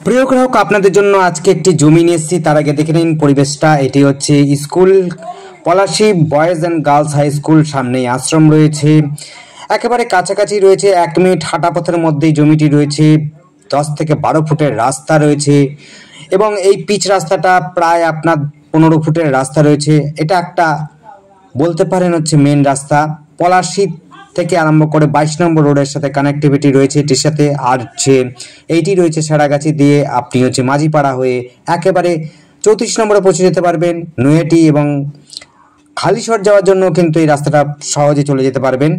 প্রিয় গ্রাহক, আপনাদের জন্য আজকে একটি জমি নিয়ে এসেছি। তার আগে দেখে নিন পরিবেশটা। এটি হচ্ছে school, Palashi boys and girls high school. সামনেই আশ্রম রয়েছে, একেবারে কাছাকাছি রয়েছে, 1 মিনিট হাঁটা পথের মধ্যেই জমিটি রয়েছে। 10 থেকে 12 ফুটের রাস্তা রয়েছে এবং এই পিচ রাস্তাটা প্রায় আপনার 15 ফুটের রাস্তা রয়েছে। এটা একটা বলতে পারেন হচ্ছে মেন রাস্তা। পলাশী থেকে আরম্ভ করে 22 নম্বর রোডের সাথে কানেক্টিভিটি রয়েছে এটির সাথে। আর যে এইটি রয়েছে সারাগাছি দিয়ে আপনি হচ্ছে মাঝিপাড়া হয়ে একেবারে 34 নম্বরে পৌঁছে যেতে পারবেন। নৈহাটি এবং হালিশহর যাওয়ার জন্য কিন্তু এই রাস্তাটা সহজে চলে যেতে পারবেন।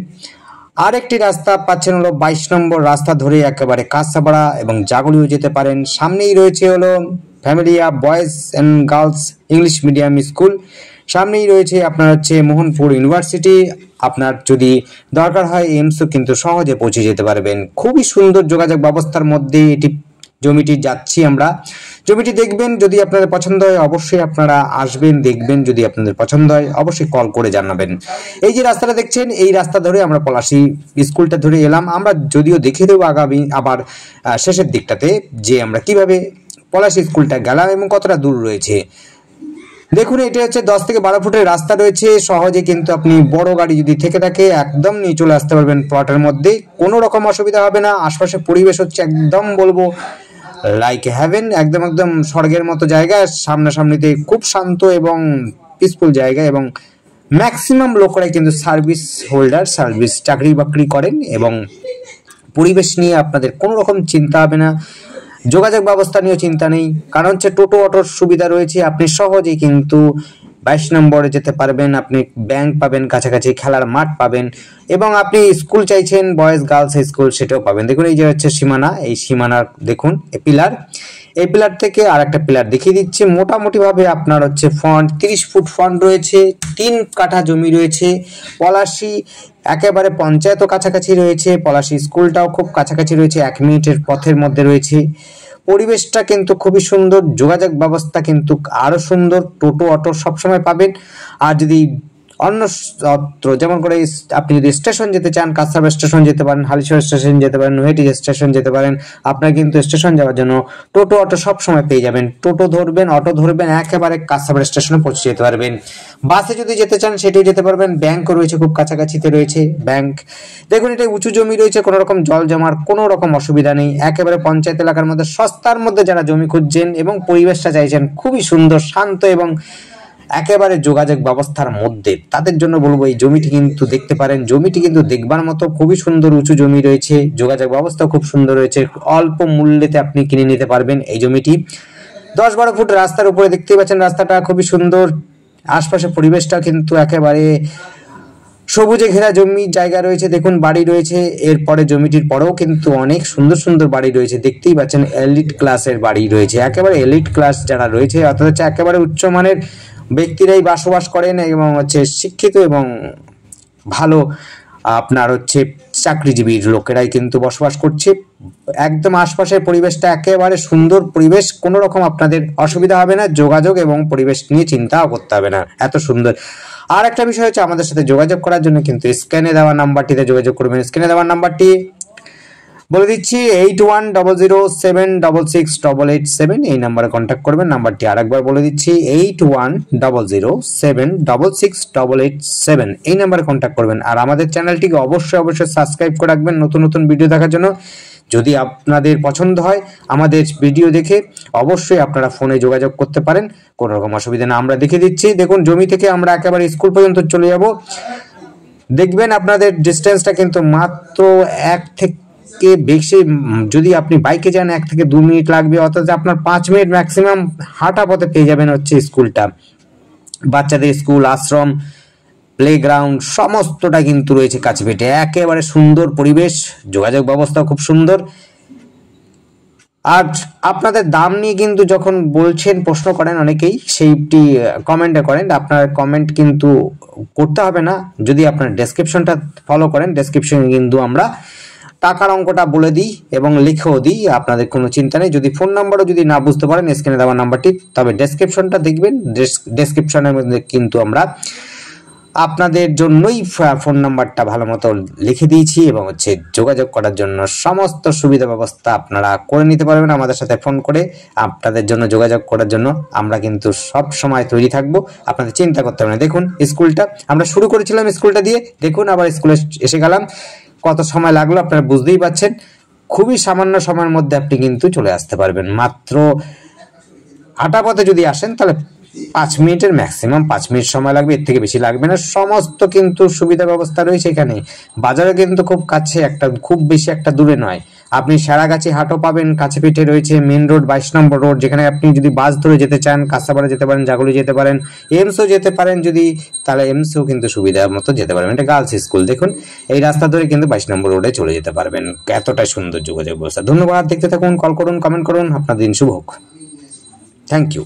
আর একটি রাস্তা পাচ্ছেন হলো 22 নম্বর রাস্তা ধরে একেবারে কাঁচাপাড়া এবং জাগুলিও যেতে পারেন। সামনেই রয়েছে হলো Familia boys and girls English medium school. সামনেই রয়েছে আপনার হচ্ছে মোহনপুর ইউনিভার্সিটি। আপনার যদি দরকার হয় এইমসও কিন্তু সহজে পৌঁছে যেতে পারবেন। খুবই সুন্দর যোগাযোগ ব্যবস্থার মধ্যে এটি জমিটি যাচ্ছি আমরা। জমিটি দেখবেন, যদি আপনাদের পছন্দ হয় অবশ্যই আপনারা আসবেন, দেখবেন। যদি আপনাদের পছন্দ হয় অবশ্যই কল করে জানাবেন। এই যে রাস্তাটা দেখছেন, এই রাস্তা ধরে আমরা পলাশী স্কুলটা ধরে এলাম। আমরা যদিও দেখে দেবো আগামী আবার শেষের দিকটাতে যে আমরা কিভাবে পলাশী স্কুলটা গেলাম এবং কতটা দূর রয়েছে। দেখুন, এটা হচ্ছে 10 থেকে 12 ফুটের রাস্তা রয়েছে। সহজে কিন্তু আপনি বড় গাড়ি যদি থেকে থাকে একদম নিয়ে চলে আসতে পারবেন প্লটের মধ্যে, কোনো রকম অসুবিধা হবে না। আশপাশে পরিবেশ হচ্ছে একদম বলবো লাইক হ্যাভেন, একদম একদম স্বর্গের মতো জায়গা। সামনাসামনিতে খুব শান্ত এবং পিসফুল জায়গা এবং ম্যাক্সিমাম লোকেরাই কিন্তু সার্ভিস হোল্ডার, সার্ভিস চাকরি বাকরি করেন এবং পরিবেশ নিয়ে আপনাদের কোনো রকম চিন্তা হবে না। যোগাযোগ ব্যবস্থা নিয়েও চিন্তা নেই, কারণ হচ্ছে টোটো অটোর সুবিধা রয়েছে। আপনি সহজেই কিন্তু 22 নম্বরে যেতে পারবেন। আপনি ব্যাংক পাবেন, কাছাকাছি খেলার মাঠ পাবেন এবং আপনি স্কুল চাইছেন বয়েজ গার্লস স্কুল, সেটাও পাবেন। দেখুন, এই যে হচ্ছে সীমানা, এই সীমানার দেখুন এই পিলার থেকে আর একটা পিলার দেখিয়ে দিচ্ছি। মোটামুটি ভাবে আপনার হচ্ছে ফ্রন্ট 30 ফুট ফ্রন্ট রয়েছে, 3 কাঠা জমি রয়েছে। পলাশী একেবারে পঞ্চায়েতও কাছাকাছি রয়েছে, পলাশী স্কুলটাও খুব কাছাকাছি রয়েছে, 1 মিনিটের পথের মধ্যে রয়েছে। পরিবেশটা কিন্তু খুবই সুন্দর, যোগাযোগ ব্যবস্থা কিন্তু আরো সুন্দর। টোটো অটো সবসময় পাবেন। আর যদি অন্য যেমন করে আপনি যদি স্টেশন যেতে চান, কাছাড় স্টেশন যেতে পারেন, হালিশহর স্টেশন যেতে পারেন, নৈহাটি স্টেশন যেতে পারেন। আপনার কিন্তু স্টেশন যাওয়ার জন্য টোটো অটো সবসময় পেয়ে যাবেন। টোটো ধরবেন, অটো ধরবেন, একেবারে কাছাড় স্টেশনে পৌঁছে যেতে পারবেন। বাসে যদি যেতে চান সেটাও যেতে পারবেন। ব্যাংকও রয়েছে, খুব কাছাকাছিতে রয়েছে ব্যাংক। দেখুন, এটা উঁচু জমি রয়েছে, কোনো রকম জল জমার কোনো রকম অসুবিধা নেই। একেবারে পঞ্চায়েত এলাকার মধ্যে সস্তার মধ্যে যারা জমি খুঁজছেন এবং পরিবেশটা চাইছেন খুবই সুন্দর, শান্ত এবং একেবারে যোগাযোগ ব্যবস্থার মধ্যে, তাদের জন্য বলবো এই জমিটি কিন্তু দেখতে পারেন। জমিটি কিন্তু দেখবার মতো, খুবই সুন্দর উঁচু জমি রয়েছে, যোগাযোগ ব্যবস্থা খুব সুন্দর রয়েছে। অল্প মূল্যেতে আপনি কিনে নিতে পারবেন এই জমিটি। 10-12 ফুট রাস্তার উপরে দেখতেই পাচ্ছেন, রাস্তাটা খুবই সুন্দর। আশপাশে পরিবেশটা কিন্তু একেবারে সবুজে ঘেরা জমি জায়গা রয়েছে। দেখুন, বাড়ি রয়েছে। এরপরে জমিটির পরেও কিন্তু অনেক সুন্দর সুন্দর বাড়ি রয়েছে, দেখতেই পাচ্ছেন। এলিট ক্লাসের বাড়ি রয়েছে, একেবারে এলিট ক্লাস যারা রয়েছে অর্থাৎ হচ্ছে একেবারে উচ্চমানের ব্যক্তিরাই বসবাস করেন এবং হচ্ছে শিক্ষিত এবং ভালো আপনার হচ্ছে চাকরিজীবী লোকেরাই কিন্তু বসবাস করছে। একদম আশপাশের পরিবেশটা একেবারে সুন্দর পরিবেশ, কোনো রকম আপনাদের অসুবিধা হবে না। যোগাযোগ এবং পরিবেশ নিয়ে চিন্তাও করতে হবে না, এত সুন্দর। আর একটা বিষয় হচ্ছে, আমাদের সাথে যোগাযোগ করার জন্য কিন্তু স্ক্রিনে দেওয়া নাম্বারটিতে যোগাযোগ করবেন। স্ক্রিনে দেওয়ার নাম্বারটি বলে দিচ্ছি, 8100766887। এই নাম্বারে কন্ট্যাক্ট করবেন। নাম্বারটি আরেকবার বলে দিচ্ছি, 8100766887। এই নাম্বারে কন্ট্যাক্ট করবেন। আর আমাদের চ্যানেলটিকে অবশ্যই সাবস্ক্রাইব করে রাখবেন নতুন নতুন ভিডিও দেখার জন্য। যদি আপনাদের পছন্দ হয় আমাদের ভিডিও দেখে, অবশ্যই আপনারা ফোনে যোগাযোগ করতে পারেন, কোনো রকম অসুবিধা না, আমরা দেখে দিচ্ছি। দেখুন, জমি থেকে আমরা একেবারে স্কুল পর্যন্ত চলে যাব। দেখবেন আপনাদের ডিস্টেন্সটা কিন্তু মাত্র 1 থেকে বেশি, যদি আপনি বাইকে যান 1 থেকে 2 মিনিট লাগবে, অর্থাৎ আপনার 5 মিনিট ম্যাক্সিমাম হাঁটা পথে পেয়ে যাবেন হচ্ছে স্কুলটা। বাচ্চাদের স্কুল, আশ্রম, প্লেগ্রাউন্ড সমস্তটা কিন্তু রয়েছে কাছে পেটে। একেবারে সুন্দর পরিবেশ, যোগাযোগ ব্যবস্থা খুব সুন্দর। আর আপনাদের দাম নিয়ে কিন্তু যখন বলছেন, প্রশ্ন করেন অনেকেই, সেইটি কমেন্টে করেন। আপনার কমেন্ট কিন্তু করতে হবে না, যদি আপনার ডেসক্রিপশনটা ফলো করেন। ডেসক্রিপশনে কিন্তু আমরা টাকার অঙ্কটা বলে দিই এবং লিখেও দিই, আপনাদের কোনো চিন্তা নেই। যদি ফোন নাম্বারও যদি না বুঝতে পারেন, স্ক্রিনে দেওয়া নাম্বারটি, তবে ডেসক্রিপশনটা দেখবেন। ডেসক্রিপশনের মধ্যে কিন্তু আমরা আপনাদের জন্যই ফোন নাম্বারটা ভালো মতো লিখে দিয়েছি এবং হচ্ছে যোগাযোগ করার জন্য সমস্ত সুবিধা ব্যবস্থা আপনারা করে নিতে পারবেন আমাদের সাথে ফোন করে। আপনাদের জন্য যোগাযোগ করার জন্য আমরা কিন্তু সব সময় তৈরি থাকবো, আপনাদের চিন্তা করতে হবে না। দেখুন স্কুলটা আমরা শুরু করেছিলাম স্কুলটা দিয়ে, দেখুন আবার স্কুলে এসে গেলাম, কত সময় লাগলো আপনারা বুঝতেই পারছেন। খুবই সামান্য সময়ের মধ্যে আপনি কিন্তু চলে আসতে পারবেন। মাত্র হাঁটা পথে যদি আসেন তাহলে 5 মিনিটের ম্যাক্সিমাম 5 মিনিট সময় লাগবে, এর থেকে বেশি লাগবে না। সমস্ত কিন্তু সুবিধা ব্যবস্থা রয়েছে এখানে। বাজারে কিন্তু খুব কাছে, একটা খুব বেশি একটা দূরে নয়। আপনি সারাগাছি হাটও পাবেন, কাছে পিঠে রয়েছে মেন রোড 22 নম্বর রোড, যেখানে আপনি যদি বাস ধরে যেতে চান কাঁচাপাড়া যেতে পারেন, জাগুলি যেতে পারেন, এমসও যেতে পারেন যদি, তাহলে এমসও কিন্তু সুবিধার মতো যেতে পারবেন। এটা গার্লস স্কুল, দেখুন এই রাস্তা ধরে কিন্তু 22 নম্বর রোডে চলে যেতে পারবেন। এতটাই সুন্দর যোগাযোগ ব্যবস্থা। ধন্যবাদ, দেখতে থাকুন, কল করুন, কমেন্ট করুন। আপনার দিন শুভ হোক। Thank you.